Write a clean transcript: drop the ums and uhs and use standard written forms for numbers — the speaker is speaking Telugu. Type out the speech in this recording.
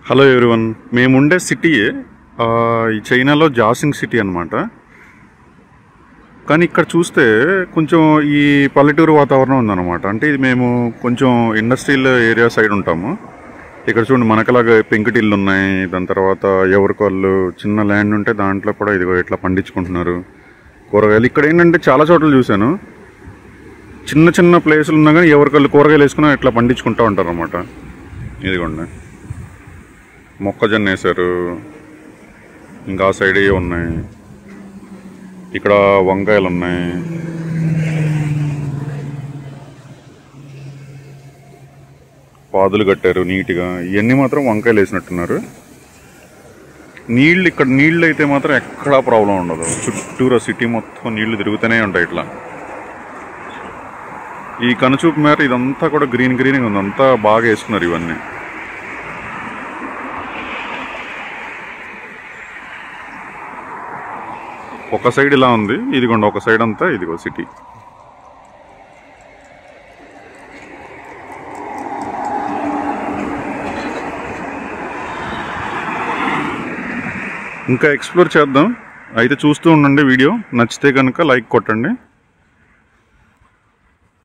హలో ఎవ్రీవన్, మేముండే సిటీయే ఈ చైనాలో జాసింగ్ సిటీ అనమాట. కానీ ఇక్కడ చూస్తే కొంచెం ఈ పల్లెటూరు వాతావరణం ఉందన్నమాట. అంటే ఇది మేము కొంచెం ఇండస్ట్రియల్ ఏరియా సైడ్ ఉంటాము. ఇక్కడ చూడండి మనకలాగా పెంకుటిల్లు ఉన్నాయి. దాని తర్వాత ఎవరికోళ్ళు చిన్న ల్యాండ్ ఉంటే దాంట్లో కూడా ఇదిగో ఇట్లా పండించుకుంటున్నారు కూరగాయలు. ఇక్కడ ఏంటంటే చాలా చోట్ల చూశాను, చిన్న చిన్న ప్లేసులు ఉన్నా కానీ ఎవరికోళ్ళు కూరగాయలు వేసుకుని ఇట్లా పండించుకుంటూ ఉంటారు అన్నమాట. ఇదిగోండి మొక్కజొన్న వేశారు, ఇంకా ఆ సైడ్ ఉన్నాయి, ఇక్కడ వంకాయలు ఉన్నాయి. పాదులు కట్టారు నీట్గా. ఇవన్నీ మాత్రం వంకాయలు వేసినట్టున్నారు. నీళ్ళు ఇక్కడ నీళ్ళు అయితే మాత్రం ఎక్కడా ప్రాబ్లం ఉండదు. చుట్టూరా సిటీ మొత్తం నీళ్లు తిరుగుతూనే ఉంటాయి. ఇట్లా ఈ కనుచూపు మేర ఇదంతా కూడా గ్రీన్ గ్రీన్గా ఉంది. అంతా బాగా వేసుకున్నారు ఇవన్నీ. ఒక సైడ్ ఇలా ఉంది, ఇదిగోండి ఒక సైడ్ అంతా ఇదిగో సిటీ. ఇంకా ఎక్స్ప్లోర్ చేద్దాం. అయితే చూస్తూ ఉండండి వీడియో. నచ్చితే కనుక లైక్ కొట్టండి.